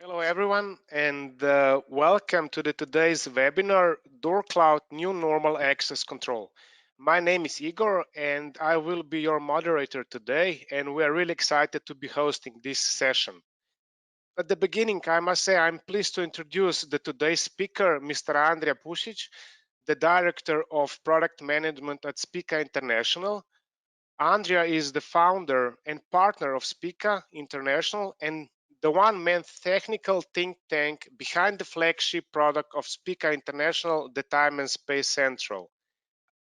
Hello everyone and welcome to today's webinar Door Cloud New Normal Access Control. My name is Igor and I will be your moderator today, and we are really excited to be hosting this session. At the beginning, I must say I'm pleased to introduce today's speaker, Mr. Andrija Pusic, the Director of Product Management at Spica International. Andrea is the founder and partner of Spica International and the one-man technical think tank behind the flagship product of Spica International, the Time and Space Central.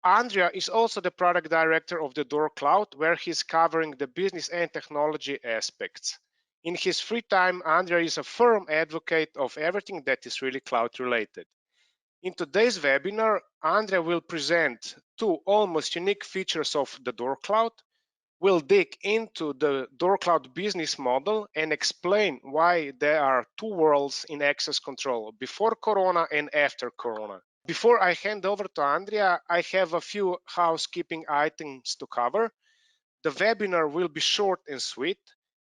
Andrea is also the product director of the Door Cloud, where he's covering the business and technology aspects. In his free time, Andrea is a firm advocate of everything that is really cloud related. In today's webinar, Andrea will present two almost unique features of the Door Cloud. We'll dig into the Door Cloud business model and explain why there are two worlds in access control, before Corona and after Corona. Before I hand over to Andrea, I have a few housekeeping items to cover. The webinar will be short and sweet.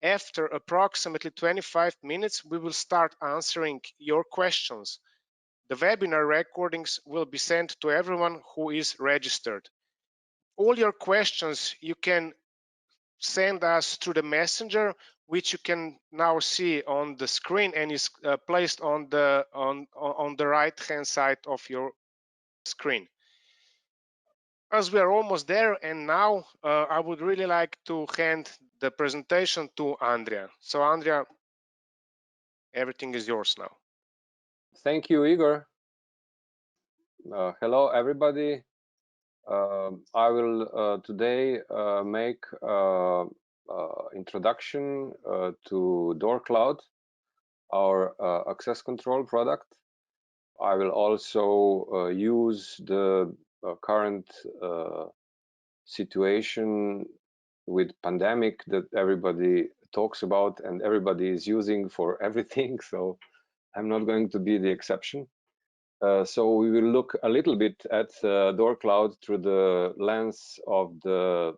After approximately 25 minutes, we will start answering your questions. The webinar recordings will be sent to everyone who is registered. All your questions you can send us through the messenger, which you can now see on the screen and is placed on the right hand side of your screen. As we are almost there, and now I would really like to hand the presentation to Andrea. So Andrea, everything is yours now. Thank you, Igor. Hello, everybody. I will today make introduction to Door Cloud, our access control product. I will also use the current situation with pandemic that everybody talks about and everybody is using for everything. So I'm not going to be the exception. So we will look a little bit at Door Cloud through the lens of the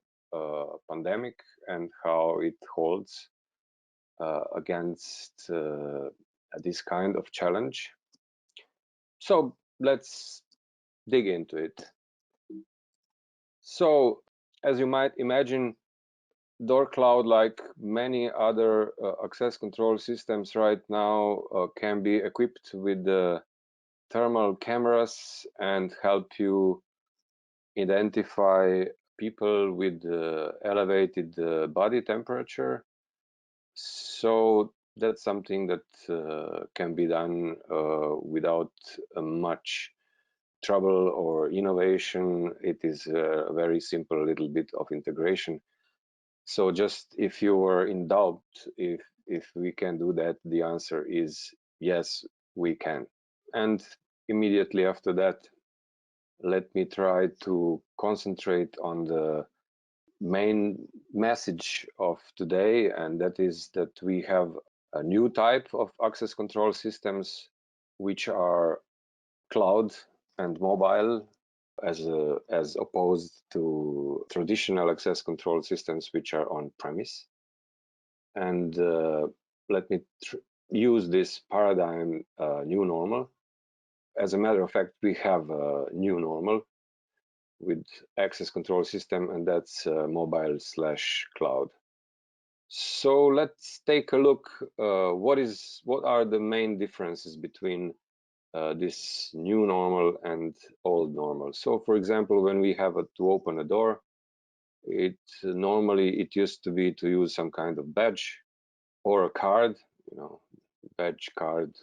pandemic and how it holds against this kind of challenge. So let's dig into it. So as you might imagine, Door Cloud, like many other access control systems right now, can be equipped with the thermal cameras and help you identify people with elevated body temperature. So that's something that can be done without much trouble or innovation. It is a very simple little bit of integration. So just if you were in doubt if we can do that, the answer is yes, we can. And immediately after that, let me try to concentrate on the main message of today, and that is that we have a new type of access control systems which are cloud and mobile as opposed to traditional access control systems which are on premise. And let me use this paradigm new normal. As a matter of fact, we have a new normal with access control system, and that's mobile/cloud. So let's take a look. What are the main differences between this new normal and old normal? So, for example, when we have to open a door, normally it used to be to use some kind of badge or a card. Badge, card,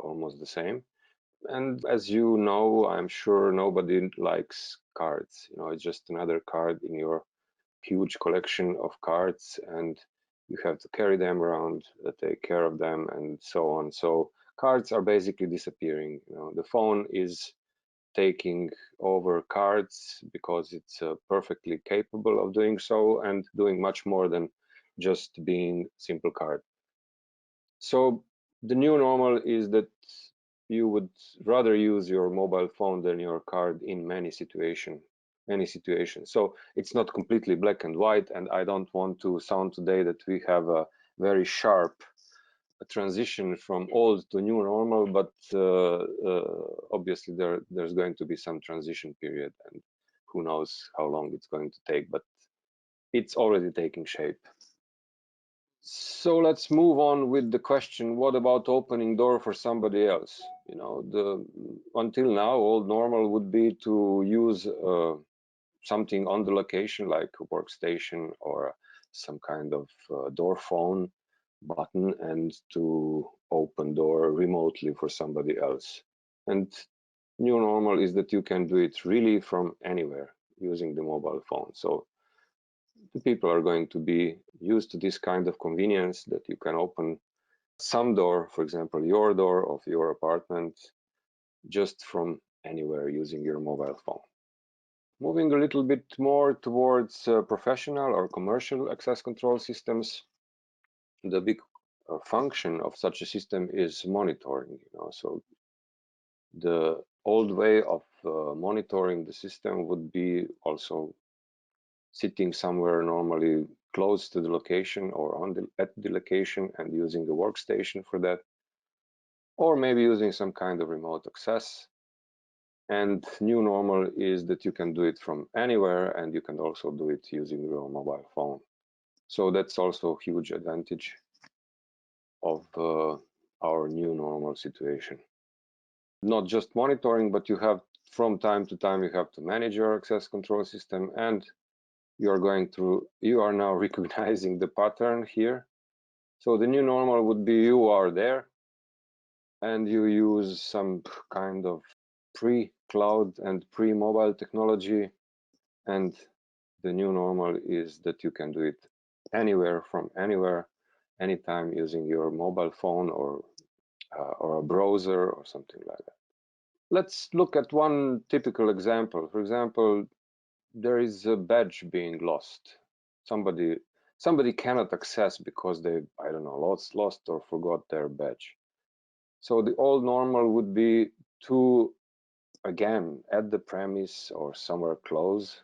almost the same. And as you know, I'm sure nobody likes cards. It's just another card in your huge collection of cards, and you have to carry them around, take care of them, and so on. So cards are basically disappearing. The phone is taking over cards because it's perfectly capable of doing so and doing much more than just being simple card. So the new normal is that you would rather use your mobile phone than your card in many situations. So it's not completely black and white, and I don't want to sound today that we have a very sharp a transition from old to new normal, but obviously there's going to be some transition period, and who knows how long it's going to take, but it's already taking shape. So let's move on with the question, what about opening door for somebody else? You know, until now, old normal would be to use something on the location like a workstation or some kind of door phone button and to open door remotely for somebody else. And new normal is that you can do it really from anywhere using the mobile phone. So the people are going to be used to this kind of convenience that you can open some door, for example, your door of your apartment, just from anywhere using your mobile phone. Moving a little bit more towards professional or commercial access control systems, the big function of such a system is monitoring. So the old way of monitoring the system would be also sitting somewhere normally close to the location or at the location and using a workstation for that, or maybe using some kind of remote access. And new normal is that you can do it from anywhere, and you can also do it using your mobile phone. So that's also a huge advantage of our new normal situation. Not just monitoring, but you have from time to time you have to manage your access control system, and you are now recognizing the pattern here. So the new normal would be you are there and you use some kind of pre-cloud and pre-mobile technology, and the new normal is that you can do it anywhere from anywhere, anytime using your mobile phone or a browser or something like that. Let's look at one typical example. For example, there is a badge being lost. Somebody cannot access because they, I don't know, lost or forgot their badge. So the old normal would be to, again, at the premise or somewhere close,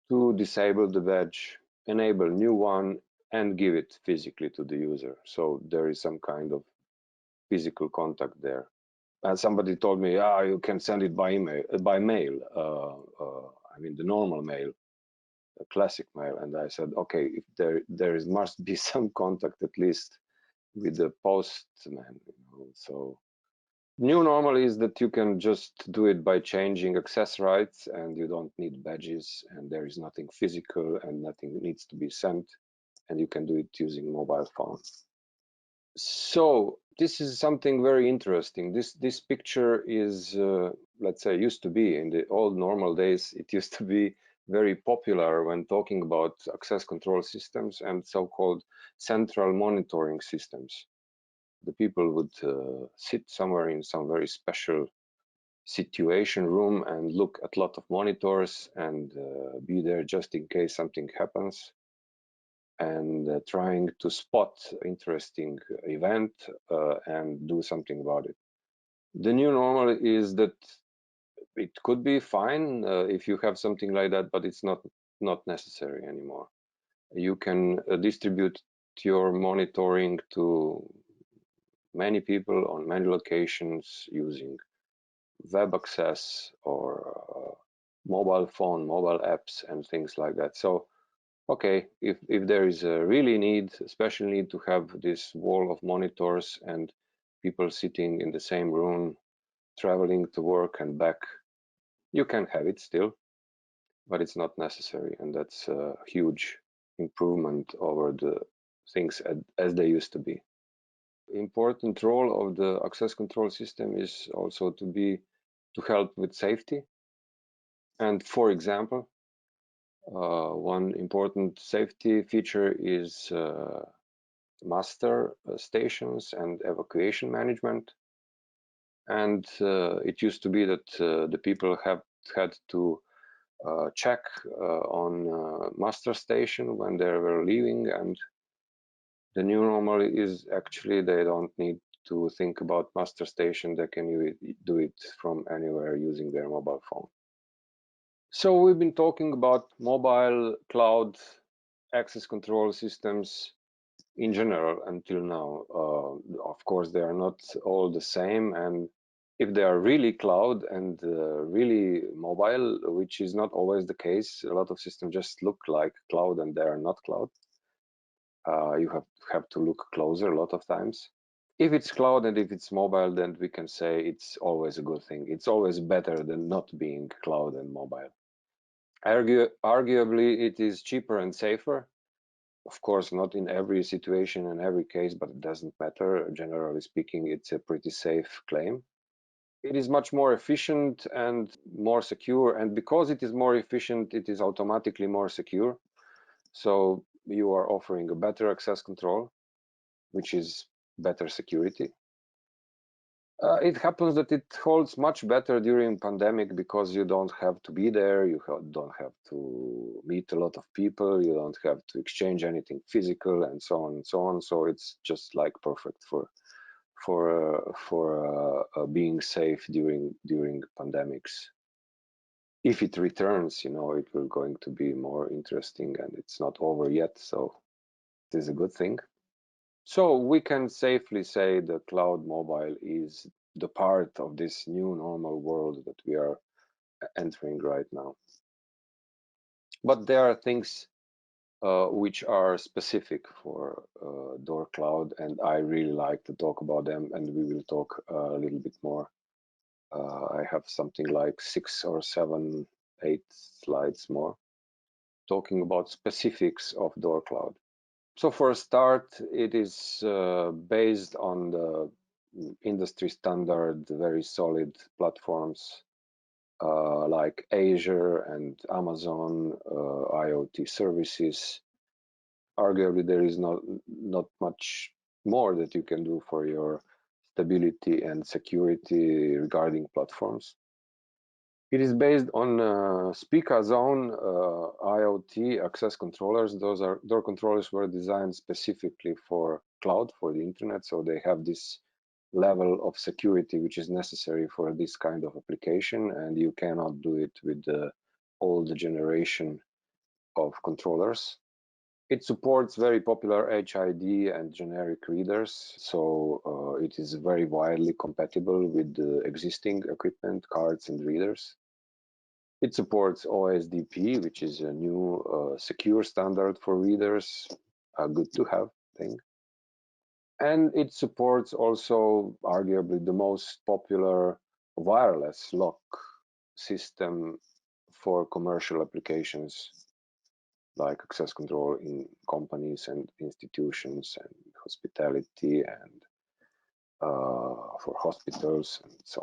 to disable the badge, enable new one, and give it physically to the user. So there is some kind of physical contact there. And somebody told me, you can send it by email, by mail. I mean the normal mail, a classic mail. And I said, okay, if there must be some contact at least with the postman. So new normal is that you can just do it by changing access rights, and you don't need badges, and there is nothing physical and nothing needs to be sent, and you can do it using mobile phone. So this is something very interesting. This picture is, let's say, used to be in the old normal days. It used to be very popular when talking about access control systems and so-called central monitoring systems. The people would sit somewhere in some very special situation room and look at a lot of monitors and be there just in case something happens, and trying to spot interesting event and do something about it. The new normal is that it could be fine if you have something like that, but it's not necessary anymore. You can distribute your monitoring to many people on many locations using web access or mobile phone, mobile apps, and things like that. So okay, if there is a really need, a special need to have this wall of monitors and people sitting in the same room, traveling to work and back, you can have it still, but it's not necessary. And that's a huge improvement over the things as they used to be. Important role of the access control system is also to help with safety. And for example, one important safety feature is master stations and evacuation management. And it used to be that the people had to check on master station when they were leaving, and the new normal is actually they don't need to think about master station. They can do it from anywhere using their mobile phone. So we've been talking about mobile cloud access control systems. in general until now. Of course, they are not all the same, and if they are really cloud and really mobile, which is not always the case, a lot of systems just look like cloud and they are not cloud. You have to look closer a lot of times. If it's cloud and if it's mobile, then we can say it's always a good thing. It's always better than not being cloud and mobile. Arguably, it is cheaper and safer. Of course, not in every situation and every case, but it doesn't matter. Generally speaking, it's a pretty safe claim. It is much more efficient and more secure. And because it is more efficient, it is automatically more secure. So you are offering a better access control, which is better security. It happens that it holds much better during pandemic because you don't have to be there, you don't have to meet a lot of people, you don't have to exchange anything physical, and so on and so on. So it's just like perfect for being safe during pandemics. If it returns, it will going to be more interesting, and it's not over yet. So it is a good thing. So we can safely say the cloud mobile is the part of this new normal world that we are entering right now. But there are things which are specific for Door Cloud, and I really like to talk about them, and we will talk a little bit more. I have something like 6 or 7, 8 slides more talking about specifics of Door Cloud. So for a start, it is based on the industry standard, very solid platforms like Azure and Amazon IoT services. Arguably, there is not much more that you can do for your stability and security regarding platforms. It is based on Spica Zone IoT access controllers. Those door controllers were designed specifically for cloud, for the internet, so they have this level of security which is necessary for this kind of application, and you cannot do it with the old generation of controllers. It supports very popular HID and generic readers, so it is very widely compatible with the existing equipment, cards, and readers. It supports OSDP, which is a new secure standard for readers, a good to have thing. And it supports also arguably the most popular wireless lock system for commercial applications like access control in companies and institutions and hospitality and for hospitals and so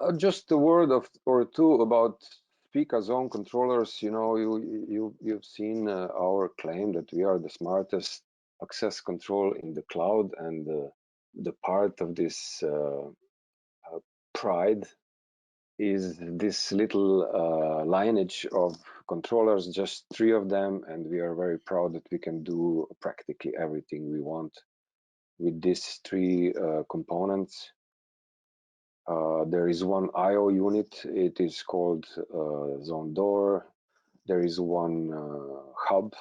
on. Just a word or two about Spica Zone controllers. You've seen our claim that we are the smartest access control in the cloud, and the part of this pride is this little lineage of controllers, just 3 of them, and we are very proud that we can do practically everything we want with these 3 components. There is one I/O unit. It is called Zone Door. There is one hub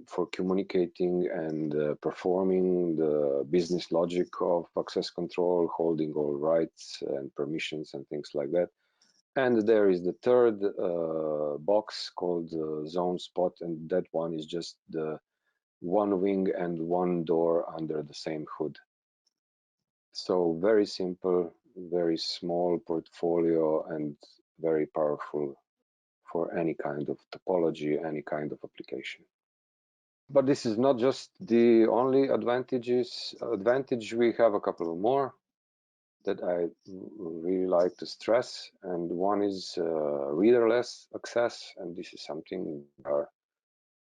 for communicating and performing the business logic of access control, holding all rights and permissions and things like that. And there is the third box called Zone Spot, and that one is just the one wing and one door under the same hood. So very simple, very small portfolio, and very powerful for any kind of topology, any kind of application. But this is not just the only advantage. We have a couple of more that I really like to stress, and one is readerless access, and this is something we are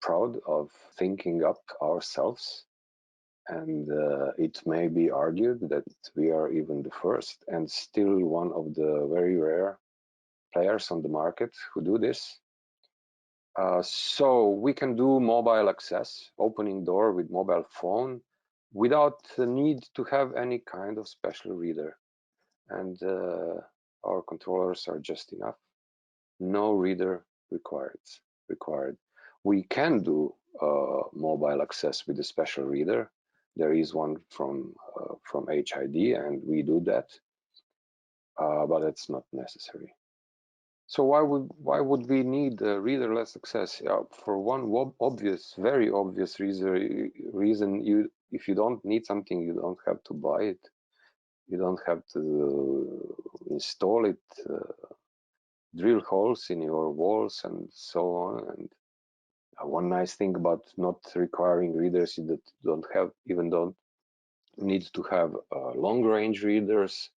proud of thinking up ourselves. And it may be argued that we are even the first and still one of the very rare players on the market who do this. So we can do mobile access, opening door with mobile phone without the need to have any kind of special reader. And our controllers are just enough. No reader required. We can do mobile access with a special reader. There is one from HID, and we do that, but it's not necessary. So why would we need readerless access? Yeah, for one obvious, very obvious reason, you if you don't need something, you don't have to buy it. You don't have to install it, drill holes in your walls, and so on. And one nice thing about not requiring readers is that you don't need to have long range readers.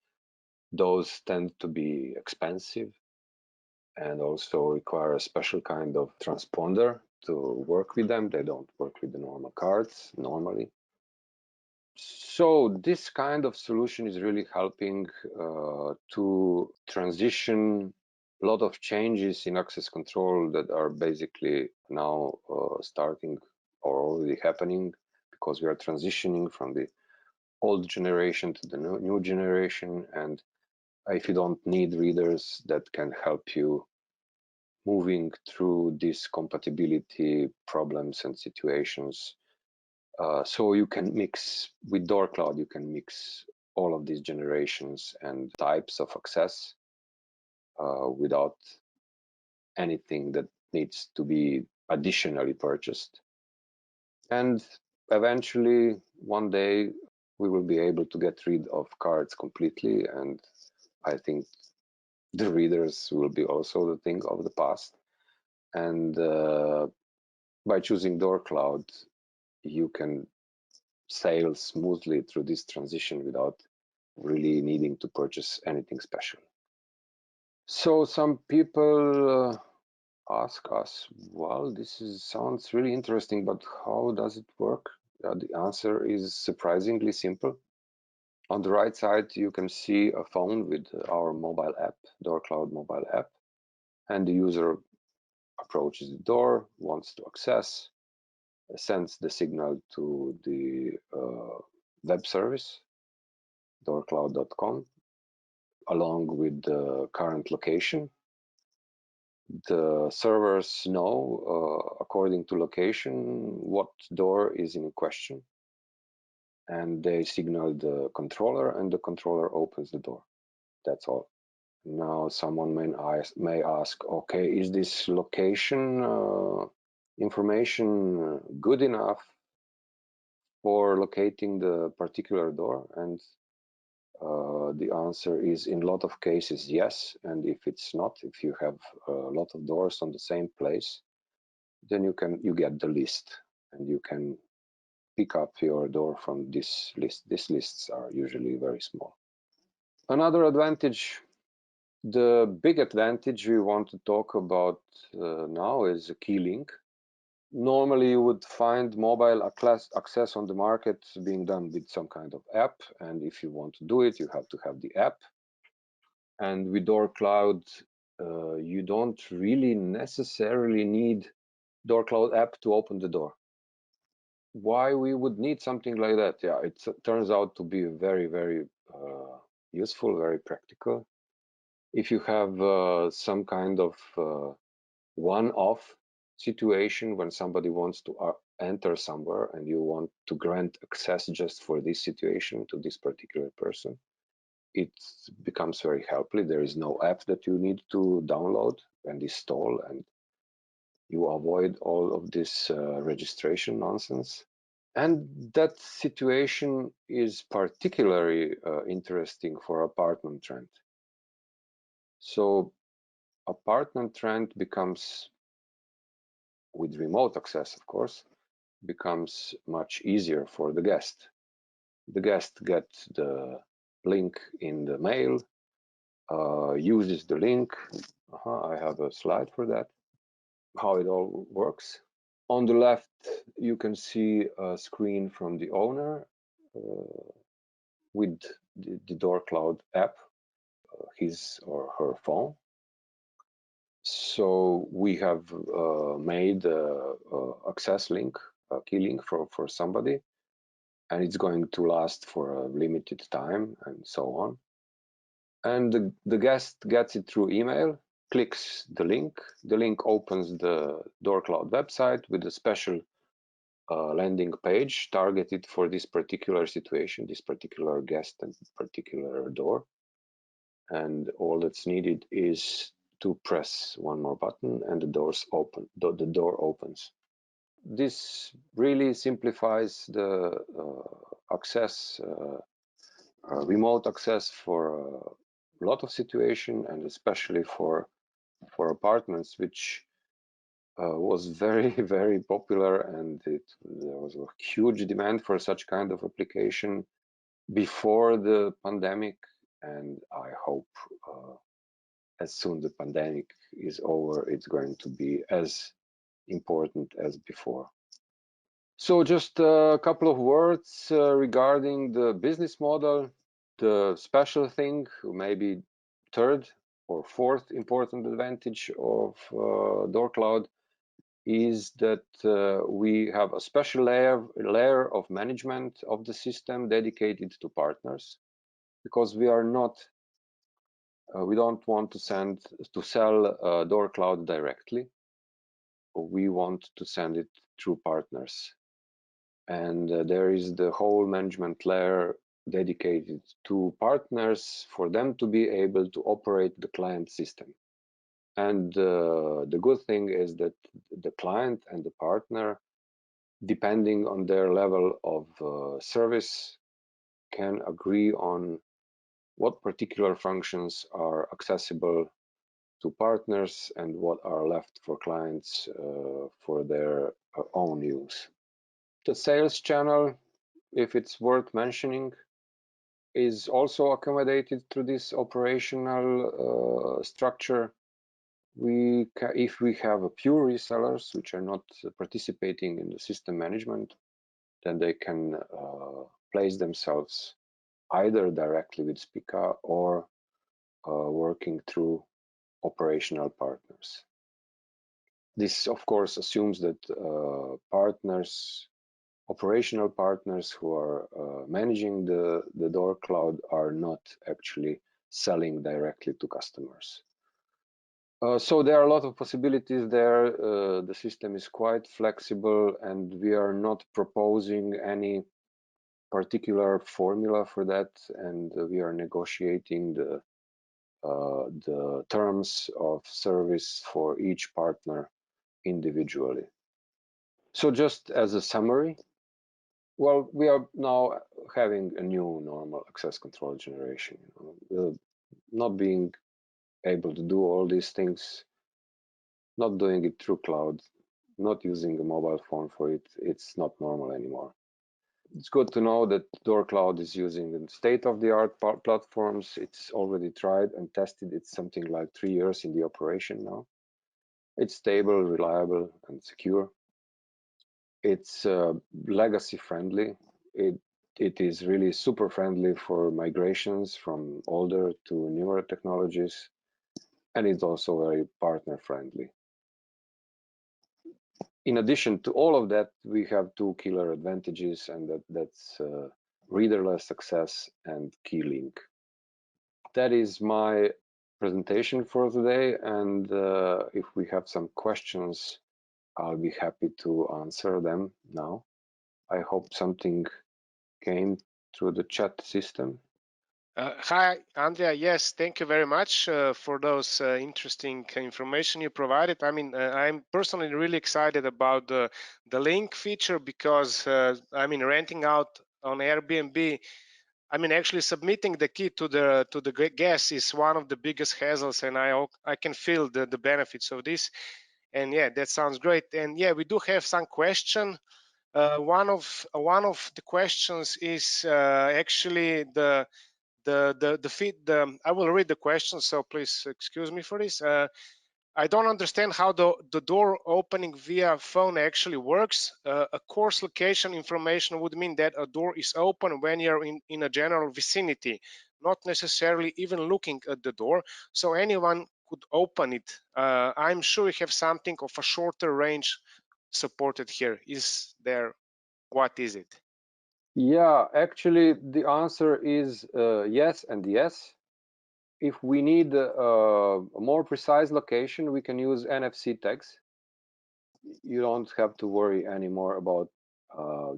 Those tend to be expensive and also require a special kind of transponder to work with them. They don't work with the normal cards normally. So this kind of solution is really helping to transition a lot of changes in access control that are basically now starting or already happening, because we are transitioning from the old generation to the new generation. And if you don't need readers that can help you moving through these compatibility problems and situations, so you can mix with Door Cloud, you can mix all of these generations and types of access without anything that needs to be additionally purchased. And eventually, one day, we will be able to get rid of cards completely. And I think the readers will be also the thing of the past. And by choosing Door Cloud, you can sail smoothly through this transition without really needing to purchase anything special. So some people ask us, well, sounds really interesting, but how does it work? The answer is surprisingly simple. On the right side, you can see a phone with our mobile app, DoorCloud mobile app, and the user approaches the door, wants to access, sends the signal to the web service, doorcloud.com, along with the current location. The servers know, according to location, what door is in question, and they signal the controller, and the controller opens the door. That's all. Now, someone may ask, okay, is this location information good enough for locating the particular door? And the answer is, in a lot of cases, yes. And if it's not, if you have a lot of doors on the same place, then you get the list, and you can pick up your door from this list. These lists are usually very small. Another advantage, the big advantage we want to talk about now, is a key link. Normally, you would find mobile access on the market being done with some kind of app, and if you want to do it, you have to have the app. And with Door Cloud, you don't really necessarily need Door Cloud app to open the door. Why we would need something like that? Yeah, it turns out to be very, very useful, very practical. If you have some kind of one-off situation when somebody wants to enter somewhere and you want to grant access just for this situation to this particular person, it becomes very helpful. There is no app that you need to download and install, and you avoid all of this registration nonsense. And that situation is particularly interesting for apartment rent. So apartment rent becomes, with remote access, of course, becomes much easier for the guest. The guest gets the link in the mail, uses the link. I have a slide for that, how it all works. On the left, you can see a screen from the owner with the DoorCloud app, his or her phone. So we have made access link, a key link for somebody, and it's going to last for a limited time and so on. And the guest gets it through email. clicks the link. The link opens the DoorCloud website with a special landing page targeted for this particular situation, this particular guest and particular door. And all that's needed is to press one more button and the doors open. The door opens. This really simplifies the access, remote access for a lot of situation, and especially for apartments, which was very very popular, and there was a huge demand for such kind of application before the pandemic. And I hope as soon the pandemic is over, it's going to be as important as before. So just a couple of words regarding the business model. The special thing, maybe third or fourth important advantage of DoorCloud, is that we have a special layer of management of the system dedicated to partners, because we are not we don't want to sell DoorCloud directly. We want to send it through partners, and there is the whole management layer dedicated to partners for them to be able to operate the client system. And the good thing is that the client and the partner, depending on their level of service, can agree on what particular functions are accessible to partners and what are left for clients for their own use. The sales channel, if it's worth mentioning, is also accommodated through this operational structure. If we have a pure resellers which are not participating in the system management, then they can place themselves either directly with Spica or working through operational partners. This, of course, assumes that operational partners who are managing the DoorCloud are not actually selling directly to customers. So there are a lot of possibilities there. The system is quite flexible, and we are not proposing any particular formula for that, and we are negotiating the terms of service for each partner individually. So just as a summary, well, we are now having a new normal access control generation. Not being able to do all these things, not doing it through cloud, not using a mobile phone for it, it's not normal anymore. It's good to know that DoorCloud is using state-of-the-art platforms. It's already tried and tested. It's something like 3 years in the operation now. It's stable, reliable, and secure. It's legacy friendly. It is really super friendly for migrations from older to newer technologies, and it's also very partner friendly. In addition to all of that, we have two killer advantages, and that's readerless access and key link. That is my presentation for today, and if we have some questions, I'll be happy to answer them now. I hope something came through the chat system. Hi, Andrea. Yes, thank you very much for those interesting information you provided. I mean, I'm personally really excited about the link feature because I mean, renting out on Airbnb. I mean, actually submitting the key to the guest is one of the biggest hassles, and I can feel the benefits of this. And yeah, that sounds great. And yeah, we do have some question. One of the questions is actually the feed. I will read the question, so please excuse me for this. I don't understand how the door opening via phone actually works. A course location information would mean that a door is open when you're in a general vicinity, not necessarily even looking at the door, so anyone could open it. I'm sure you have something of a shorter range supported here. Is there? What is it? Yeah, actually, the answer is yes and yes. if we need a more precise location, we can use NFC tags. You don't have to worry anymore about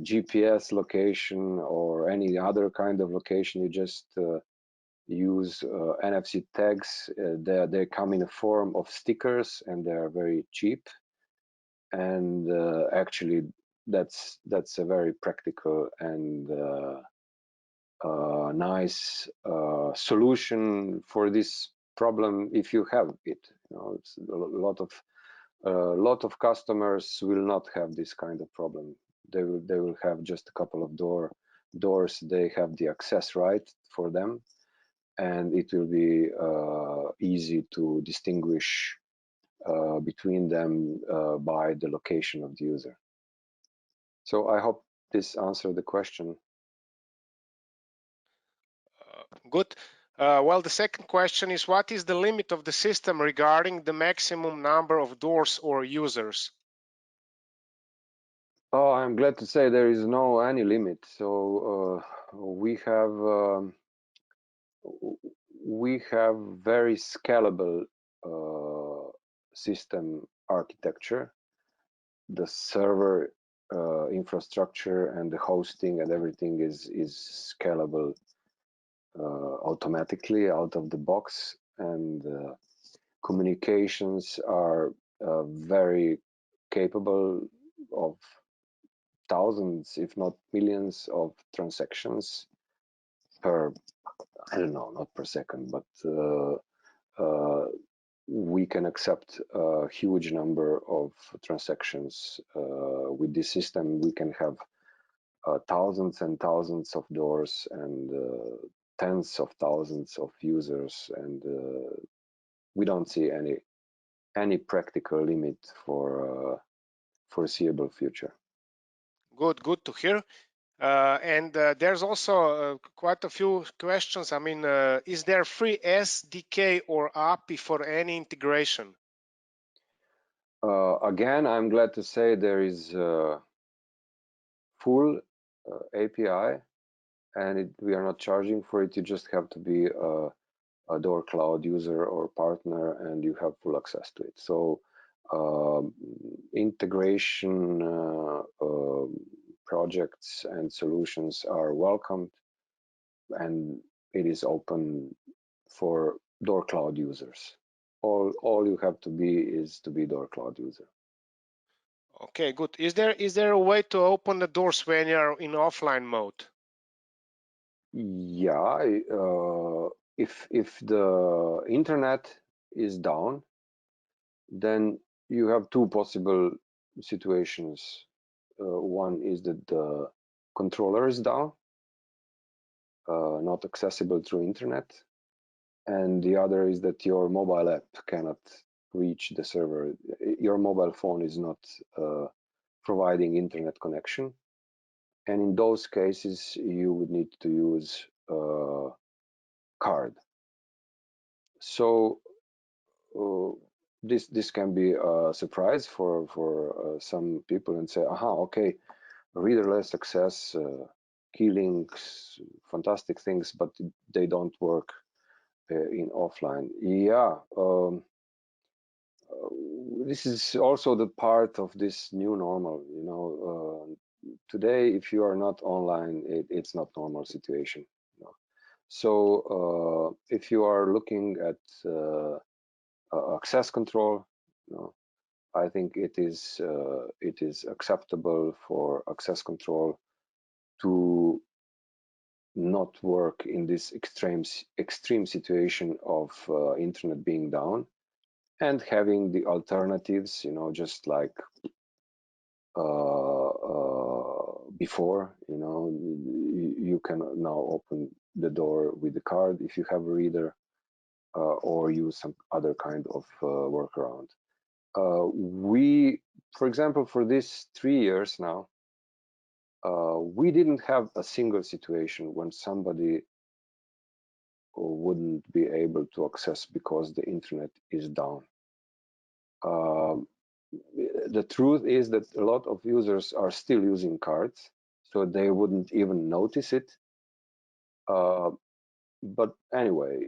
GPS location or any other kind of location. You just use NFC tags. They come in a form of stickers and they are very cheap. And actually, that's a very practical and nice solution for this problem if you have it. You know, it's a lot of customers will not have this kind of problem. They will have just a couple of doors. They have the access right for them, and it will be easy to distinguish between them by the location of the user. So I hope this answered the question. Good. Well, the second question is, what is the limit of the system regarding the maximum number of doors or users? Oh, I'm glad to say there is no any limit. So we have very scalable system architecture. The server infrastructure and the hosting and everything is scalable automatically out of the box, and communications are very capable of thousands, if not millions, of transactions per, I don't know, not per second, but we can accept a huge number of transactions with this system. We can have thousands and thousands of doors and tens of thousands of users, and we don't see any practical limit for foreseeable future. Good to hear. And there's also quite a few questions. I mean, is there free SDK or API for any integration? Again, I'm glad to say there is full API, and we are not charging for it. You just have to be a Door Cloud user or partner, and you have full access to it. So integration projects and solutions are welcomed, and it is open for Door Cloud users. All you have to be is to be Door Cloud user. Okay, good. Is there a way to open the doors when you're in offline mode? Yeah, if the internet is down, then you have two possible situations. One is that the controller is down, not accessible through internet, and the other is that your mobile app cannot reach the server. Your mobile phone is not providing internet connection, and in those cases you would need to use a card. So this can be a surprise for some people and say, aha, okay, readerless access, key links, fantastic things, but they don't work in offline. Yeah, this is also the part of this new normal. You know, today if you are not online, it's not normal situation. You know? So if you are looking at access control, you know, I think it is acceptable for access control to not work in this extreme situation of internet being down, and having the alternatives, you know, just like before, you know, you can now open the door with the card if you have a reader, or use some other kind of workaround. We, for example, for these 3 years now, we didn't have a single situation when somebody wouldn't be able to access because the internet is down. The truth is that a lot of users are still using cards, so they wouldn't even notice it. But anyway,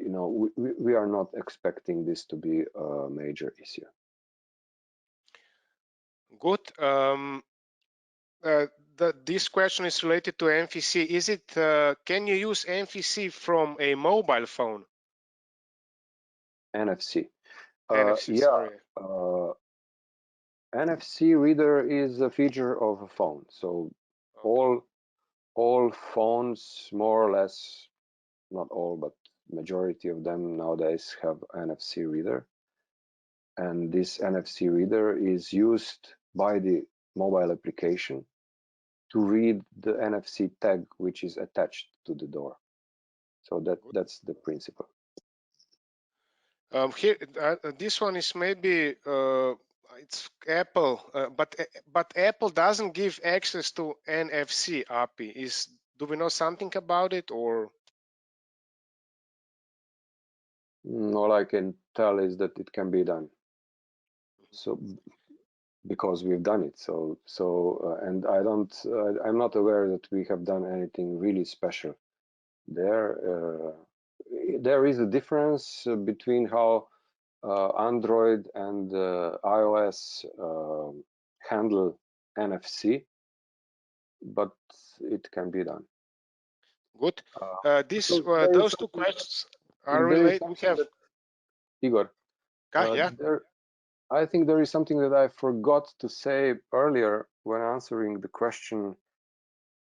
we are not expecting this to be a major issue. Good. Uh, this question is related to MVC. Is it can you use MVC from a mobile phone? NFC. NFC, Yeah, sorry. uh, NFC reader is a feature of a phone. So Okay. all phones, more or less, not all, but majority of them nowadays have NFC reader. And this NFC reader is used by the mobile application to read the NFC tag which is attached to the door. So Good. that's the principle. Here, this one is maybe it's Apple, but Apple doesn't give access to NFC API. Do we know something about it or? All I can tell is that it can be done. So because we've done it. And I'm not aware that we have done anything really special there. There is a difference between how Android and iOS handle NFC, but it can be done. Good. Uh, This so there is those two something questions are there is related. We something have. that Igor, Yeah. there I think there is something that I forgot to say earlier when answering the question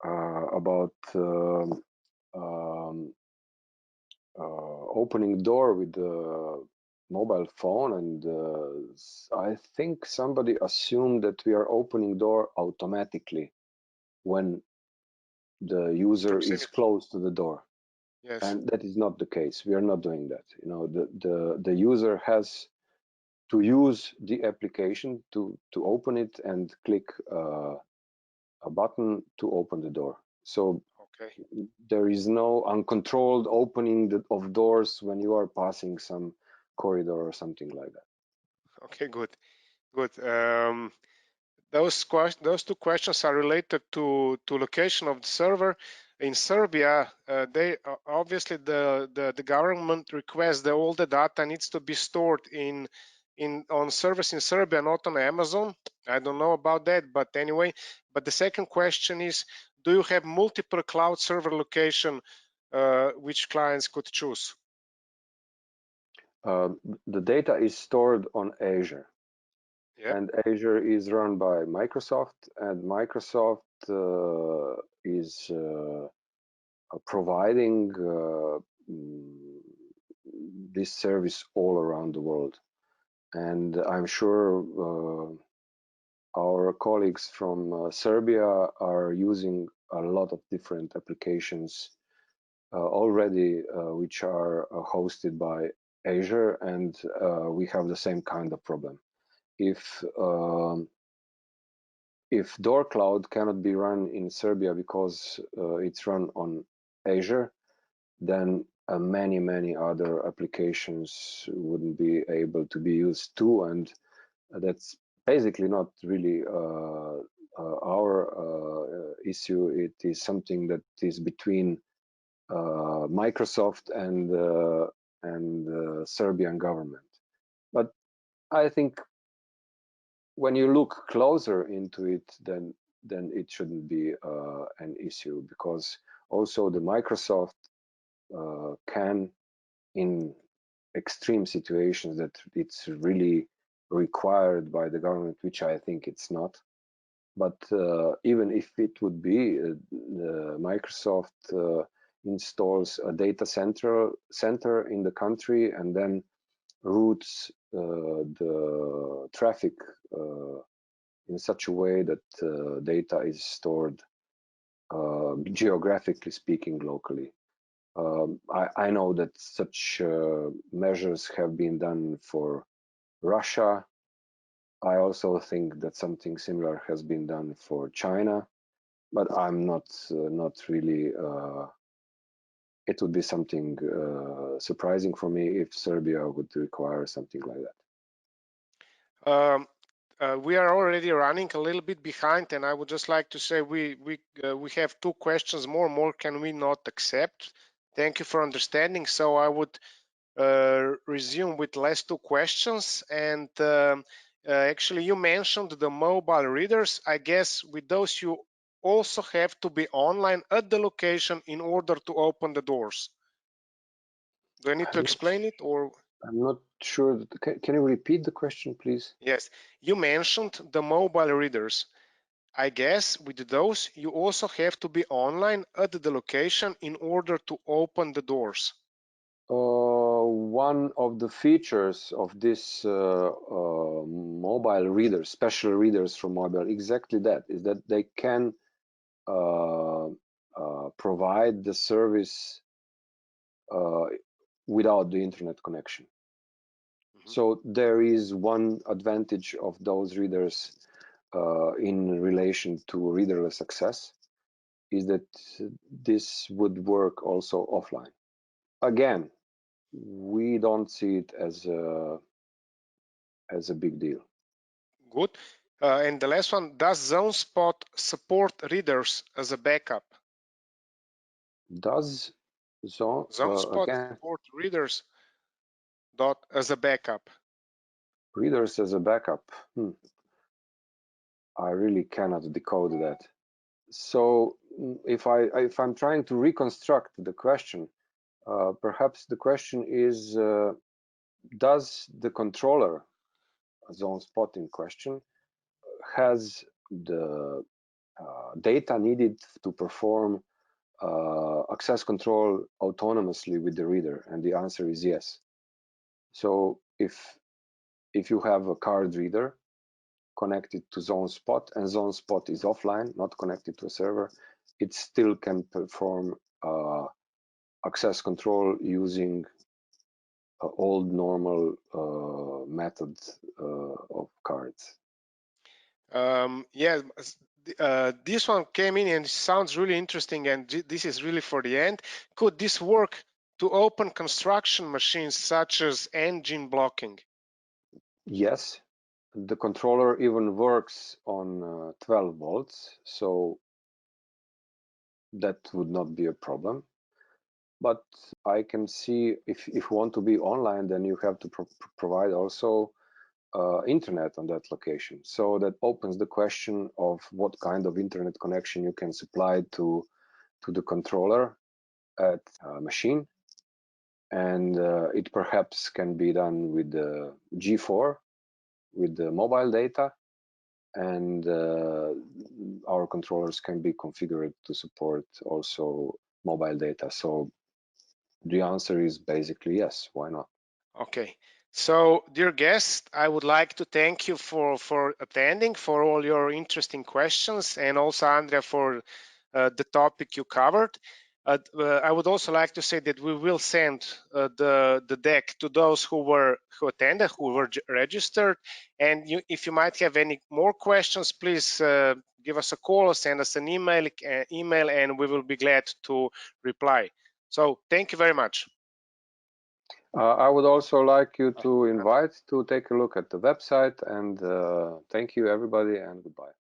about um, opening door with the mobile phone, and I think somebody assumed that we are opening door automatically when the In user is proximity. close to the door, Yes. and that is not the case. We are not doing that. The user has to use the application to open it and click a button to open the door. So Okay. there is no uncontrolled opening of doors when you are passing some corridor or something like that. Okay. Good. Good. Those two questions are related to location of the server. In Serbia, they obviously the government requests that all the data needs to be stored in on servers in Serbia, not on Amazon. I don't know about that, but anyway. But the second question is, do you have multiple cloud server location which clients could choose? Uh, the data is stored on Azure, Yep. and Azure is run by Microsoft, and Microsoft is providing mm, this service all around the world. And I'm sure our colleagues from Serbia are using a lot of different applications already, which are hosted by Azure, and we have the same kind of problem. If if Door Cloud cannot be run in Serbia because it's run on Azure, then many other applications wouldn't be able to be used too, and that's basically not really our issue. It is something that is between Microsoft and Serbian government. But I think when you look closer into it, then it shouldn't be an issue, because also the Microsoft can, in extreme situations that it's really required by the government, which I think it's not. But even if it would be, Microsoft installs a data center in the country and then routes the traffic in such a way that data is stored geographically speaking locally. I know that such measures have been done for Russia. I also think that something similar has been done for China, but I'm not really. It would be something surprising for me if Serbia would require something like that. Um, we are already running a little bit behind, and I would just like to say we have two questions more. More can we not accept? Thank you for understanding. So I would resume with last two questions. And actually, you mentioned the mobile readers. I guess with those, you also have to be online at the location in order to open the doors. Do I need to I'm not, explain it or? I'm not sure. Can you repeat the question, please? Yes, you mentioned the mobile readers. I guess with those, you also have to be online at the location in order to open the doors. One of the features of this mobile readers, special readers from mobile, exactly that, is that they can uh, provide the service uh, without the internet connection. Mhm. So there is one advantage of those readers in relation to readerless access, is that this would work also offline. Again, we don't see it as a big deal. Good. And the last one, does ZoneSpot support readers as a backup? Does so ZoneSpot again, support readers dot as a backup. readers as a backup? I really cannot decode that. So if I'm trying to reconstruct the question, perhaps the question is, does the controller zone spot in question has the data needed to perform access control autonomously with the reader? And the answer is yes. So if you have a card reader connected to zone spot and zone spot is offline, not connected to a server, it still can perform access control using old normal method of cards. Yeah, this one came in and it sounds really interesting, and this is really for the end. Could this work to open construction machines such as engine blocking? Yes, the controller even works on 12 volts, so that would not be a problem. But I can see if you want to be online, then you have to provide also internet on that location. So that opens the question of what kind of internet connection you can supply to the controller at a machine. And it perhaps can be done with the G4, with the mobile data, and our controllers can be configured to support also mobile data. So the answer is basically yes, why not? Okay. So, dear guest, I would like to thank you for attending, for all your interesting questions, and also Andrea for the topic you covered. I would also like to say that we will send the deck to those who attended, who were registered. And if you might have any more questions, please give us a call or send us an email, and we will be glad to reply. So, thank you very much. I would also like you Ah, to Andrea. invite to take a look at the website, and thank you everybody, and goodbye.